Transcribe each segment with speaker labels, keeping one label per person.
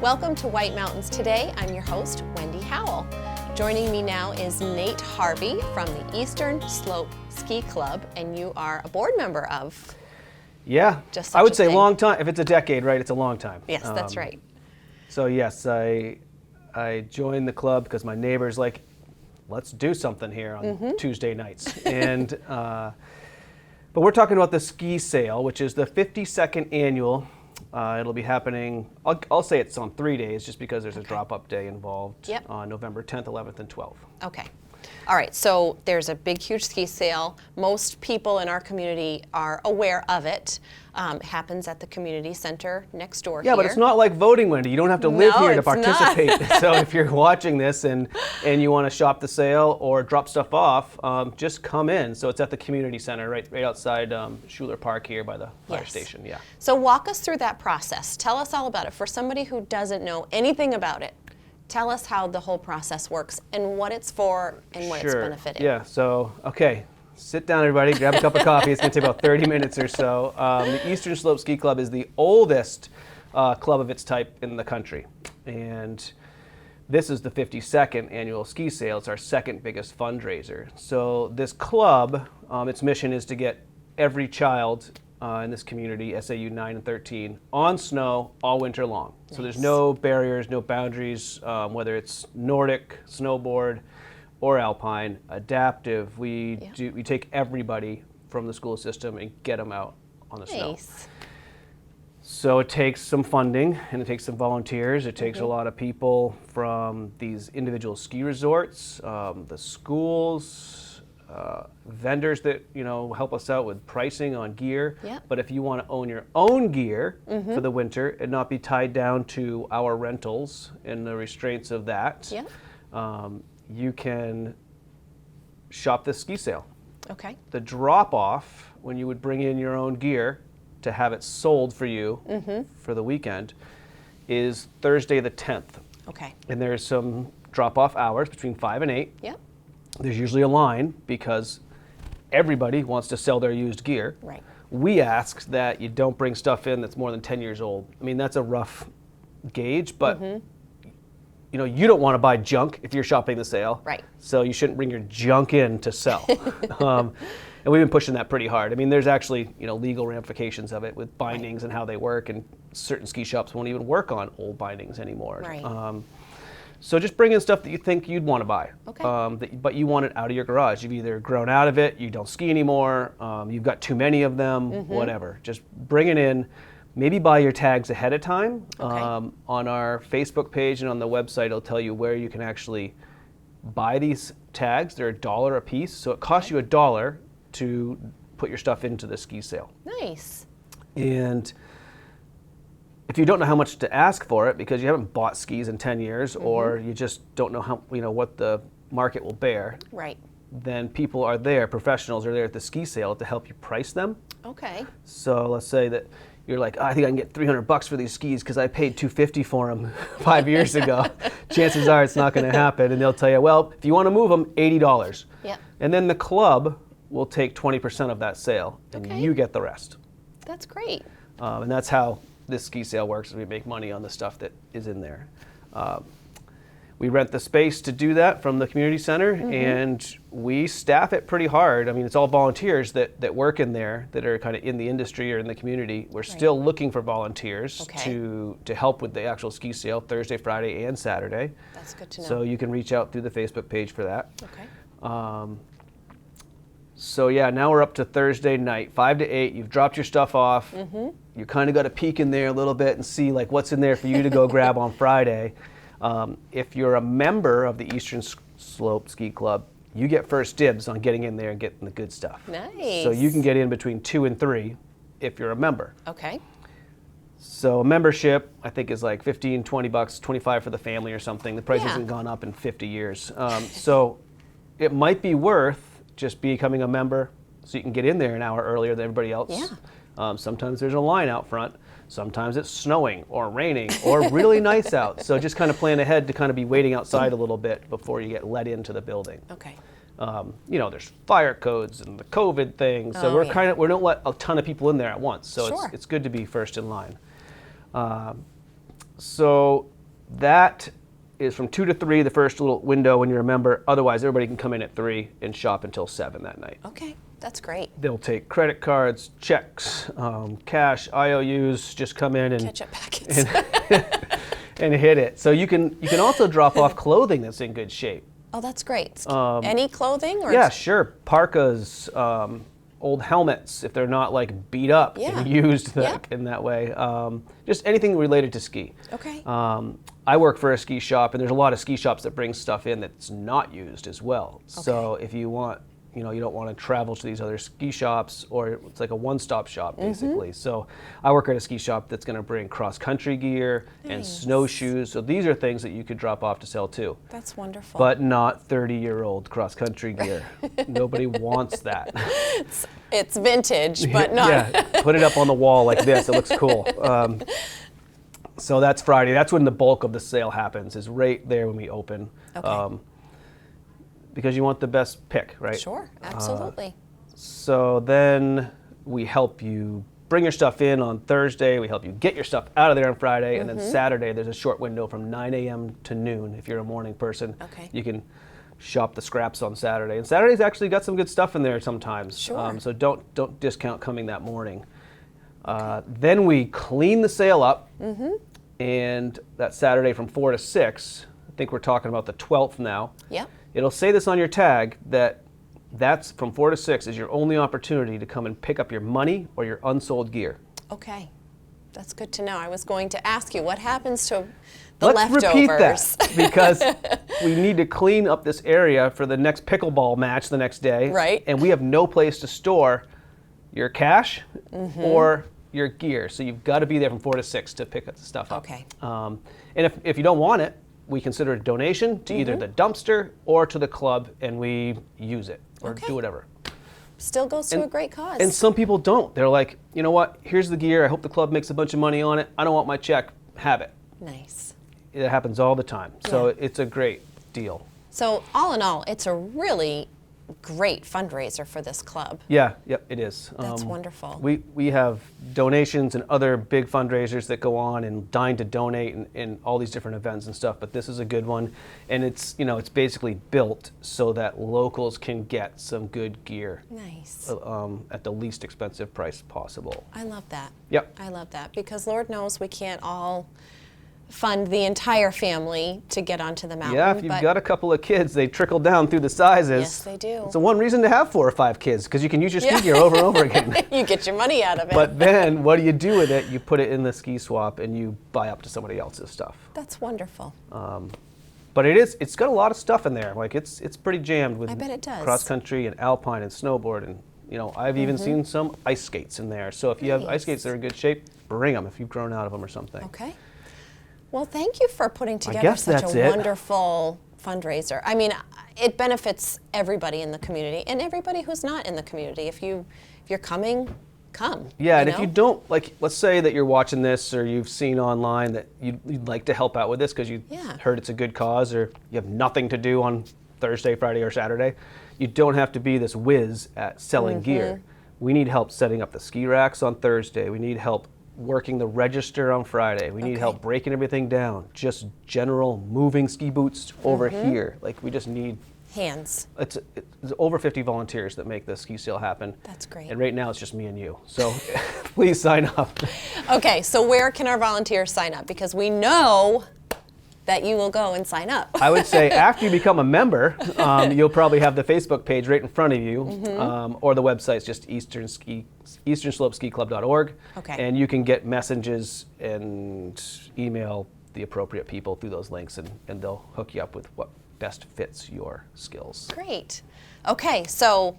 Speaker 1: Welcome to White Mountains Today. I'm your host, Wendy Howell. Joining me now is Nate Harvey from the Eastern Slope Ski Club, and you are a board member of.
Speaker 2: Yeah, I would say long time. If it's a decade, right, it's a long time.
Speaker 1: Yes, that's right.
Speaker 2: So yes, I joined the club because my neighbor's like, let's do something here on Tuesday nights. And but we're talking about the ski sale, which is the 52nd annual. It'll be happening, I'll say it's on 3 days just because there's a drop-up day involved on November 10th, 11th, and 12th.
Speaker 1: Okay. All right, so there's a big, huge ski sale. Most people in our community are aware of it. It happens at the community center next door here.
Speaker 2: Yeah, but it's not like voting, Wendy. You don't have to live here to participate. So if you're watching this and you want to shop the sale or drop stuff off, just come in. So it's at the community center right outside Schuler Park here by the fire station. Yeah.
Speaker 1: So walk us through that process. Tell us all about it. For somebody who doesn't know anything about it, tell us how the whole process works and what it's for and what it's benefiting.
Speaker 2: Yeah, so, okay, sit down everybody, grab a cup of coffee. It's going to take about 30 minutes or so. The Eastern Slope Ski Club is the oldest club of its type in the country. And this is the 52nd annual ski sale. It's our second biggest fundraiser. So this club, its mission is to get every child in this community, SAU 9 and 13, on snow all winter long. So there's no barriers, no boundaries, whether it's Nordic, snowboard, or alpine, adaptive. We take everybody from the school system and get them out on the snow. So it takes some funding and it takes some volunteers. It takes a lot of people from these individual ski resorts, the schools, vendors that help us out with pricing on gear. But if you want to own your own gear for the winter and not be tied down to our rentals and the restraints of that, you can shop this ski sale.
Speaker 1: Okay.
Speaker 2: The drop off when you would bring in your own gear to have it sold for you for the weekend is Thursday the 10th.
Speaker 1: Okay.
Speaker 2: And there's some drop off hours between 5 and 8.
Speaker 1: Yep.
Speaker 2: There's usually a line because everybody wants to sell their used gear.
Speaker 1: Right.
Speaker 2: We ask that you don't bring stuff in that's more than 10 years old. I mean, that's a rough gauge, but you don't want to buy junk if you're shopping the sale.
Speaker 1: Right.
Speaker 2: So you shouldn't bring your junk in to sell. And we've been pushing that pretty hard. I mean, there's actually, legal ramifications of it with bindings and how they work, and certain ski shops won't even work on old bindings anymore.
Speaker 1: Right.
Speaker 2: So just bring in stuff that you think you'd want to buy, but you want it out of your garage. You've either grown out of it, you don't ski anymore, you've got too many of them, whatever. Just bring it in. Maybe buy your tags ahead of time. On our Facebook page and on the website, it'll tell you where you can actually buy these tags. They're $1 a piece, so it costs you $1 to put your stuff into the ski sale.
Speaker 1: Nice.
Speaker 2: And if you don't know how much to ask for it because you haven't bought skis in 10 years or you just don't know how what the market will bear, then people are there, professionals are there at the ski sale to help you price them.
Speaker 1: Okay.
Speaker 2: So let's say that you're like, I think I can get $300 for these skis because I paid $250 for them 5 years ago. Chances are it's not going to happen, and they'll tell you, well, if you want to move them, $80.
Speaker 1: Yep.
Speaker 2: And then the club will take 20% of that sale, and you get the rest.
Speaker 1: That's great.
Speaker 2: And that's how this ski sale works, is we make money on the stuff that is in there. We rent the space to do that from the community center, and we staff it pretty hard. I mean, it's all volunteers that work in there that are kind of in the industry or in the community. We're still looking for volunteers to help with the actual ski sale Thursday, Friday, and Saturday.
Speaker 1: That's good to know.
Speaker 2: So you can reach out through the Facebook page for that.
Speaker 1: Okay.
Speaker 2: So yeah, now we're up to Thursday night, 5 to 8. You've dropped your stuff off. You kind of got to peek in there a little bit and see like what's in there for you to go grab on Friday. If you're a member of the Eastern Slope Ski Club, you get first dibs on getting in there and getting the good stuff.
Speaker 1: Nice.
Speaker 2: So you can get in between 2 and 3 if you're a member.
Speaker 1: Okay.
Speaker 2: So a membership, I think, is like $15, $20, $25 for the family or something. The price hasn't gone up in 50 years. So it might be worth just becoming a member so you can get in there an hour earlier than everybody else.
Speaker 1: Yeah.
Speaker 2: Sometimes there's a line out front. Sometimes it's snowing or raining or really nice out. So just kind of plan ahead to kind of be waiting outside a little bit before you get let into the building.
Speaker 1: Okay.
Speaker 2: There's fire codes and the COVID thing. So we don't let a ton of people in there at once. So it's good to be first in line. So That is from 2 to 3, the first little window when you're a member. Otherwise, everybody can come in at 3 and shop until 7 that night.
Speaker 1: Okay, that's great.
Speaker 2: They'll take credit cards, checks, cash, IOUs. Just come in and
Speaker 1: Ketchup packets.
Speaker 2: and hit it. So you can also drop off clothing that's in good shape.
Speaker 1: Oh, that's great. Any clothing? Or
Speaker 2: Yeah, sure. Parkas, old helmets, if they're not like beat up and used in that way. Just anything related to ski.
Speaker 1: Okay.
Speaker 2: I work for a ski shop, and there's a lot of ski shops that bring stuff in that's not used as well. Okay. So if you want, you don't want to travel to these other ski shops, or it's like a one-stop shop basically. So I work at a ski shop that's going to bring cross-country gear and snowshoes. So these are things that you could drop off to sell too.
Speaker 1: That's wonderful.
Speaker 2: But not 30-year-old cross-country gear. Nobody wants that.
Speaker 1: It's vintage, but not.
Speaker 2: Yeah, put it up on the wall like this. It looks cool. So that's Friday. That's when the bulk of the sale happens, is right there when we open.
Speaker 1: Okay.
Speaker 2: Because you want the best pick, right?
Speaker 1: Sure, absolutely.
Speaker 2: So then we help you bring your stuff in on Thursday. We help you get your stuff out of there on Friday. And then Saturday, there's a short window from 9 a.m. to noon if you're a morning person.
Speaker 1: Okay.
Speaker 2: You can shop the scraps on Saturday. And Saturday's actually got some good stuff in there sometimes.
Speaker 1: Sure.
Speaker 2: So don't discount coming that morning. Then we clean the sale up. And that Saturday from 4 to 6, I think we're talking about the 12th now.
Speaker 1: Yep.
Speaker 2: It'll say this on your tag that's from 4 to 6 is your only opportunity to come and pick up your money or your unsold gear.
Speaker 1: Okay. That's good to know. I was going to ask you, what happens to the
Speaker 2: Let's
Speaker 1: leftovers?
Speaker 2: repeat that, because we need to clean up this area for the next pickleball match the next day.
Speaker 1: Right.
Speaker 2: And we have no place to store your cash or your gear. So you've got to be there from 4 to 6 to pick up the stuff up.
Speaker 1: Okay.
Speaker 2: And if you don't want it, we consider it a donation to either the dumpster or to the club, and we use it or do whatever.
Speaker 1: Still goes to a great cause.
Speaker 2: And some people don't. They're like, you know what? Here's the gear. I hope the club makes a bunch of money on it. I don't want my check. Have it.
Speaker 1: Nice.
Speaker 2: It happens all the time. So it's a great deal.
Speaker 1: So all in all, it's a really great fundraiser for this club.
Speaker 2: Yeah, yep, it is.
Speaker 1: That's wonderful.
Speaker 2: We have donations and other big fundraisers that go on, and Dine to Donate, and all these different events and stuff, but this is a good one. And it's basically built so that locals can get some good gear.
Speaker 1: Nice.
Speaker 2: At the least expensive price possible.
Speaker 1: I love that.
Speaker 2: Yep.
Speaker 1: I love that, because Lord knows we can't all fund the entire family to get onto the mountain.
Speaker 2: Yeah, if you've got a couple of kids, they trickle down through the sizes.
Speaker 1: Yes, they do.
Speaker 2: It's one reason to have 4 or 5 kids, because you can use your ski gear over and over again.
Speaker 1: You get your money out of it.
Speaker 2: But then, what do you do with it? You put it in the ski swap, and you buy up to somebody else's stuff.
Speaker 1: That's wonderful.
Speaker 2: But it's got a lot of stuff in there. Like it's pretty jammed with
Speaker 1: I bet it does.
Speaker 2: cross country and alpine and snowboard, and I've even seen some ice skates in there. So if you have ice skates that are in good shape, bring them if you've grown out of them or something.
Speaker 1: Okay. Well, thank you for putting together such a wonderful fundraiser. I mean, it benefits everybody in the community and everybody who's not in the community. If you're coming, come.
Speaker 2: Yeah, and if you don't, like, let's say that you're watching this or you've seen online that you'd like to help out with this because you heard it's a good cause, or you have nothing to do on Thursday, Friday, or Saturday, you don't have to be this whiz at selling gear. We need help setting up the ski racks on Thursday. We need help working the register on Friday. We need help breaking everything down. Just general moving ski boots over here. Like, we just need
Speaker 1: hands.
Speaker 2: It's over 50 volunteers that make the ski sale happen.
Speaker 1: That's great.
Speaker 2: And right now it's just me and you. So please sign up.
Speaker 1: Okay, so where can our volunteers sign up? Because we know that you will go and sign up.
Speaker 2: I would say after you become a member, you'll probably have the Facebook page right in front of you, or the website's just easternslopeskiclub.org.
Speaker 1: Okay.
Speaker 2: And you can get messages and email the appropriate people through those links, and they'll hook you up with what best fits your skills.
Speaker 1: Great. Okay, so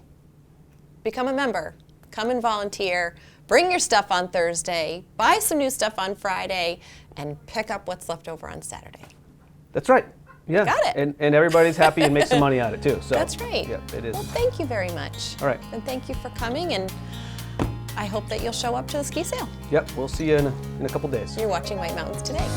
Speaker 1: become a member, come and volunteer, bring your stuff on Thursday, buy some new stuff on Friday, and pick up what's left over on Saturday.
Speaker 2: That's right. Yeah.
Speaker 1: Got it.
Speaker 2: And everybody's happy and makes some money out of it too. So
Speaker 1: that's right.
Speaker 2: Yeah, it is.
Speaker 1: Well, thank you very much.
Speaker 2: All right.
Speaker 1: And thank you for coming, and I hope that you'll show up to the ski sale.
Speaker 2: Yep, we'll see you in a couple days.
Speaker 1: You're watching White Mountains Today.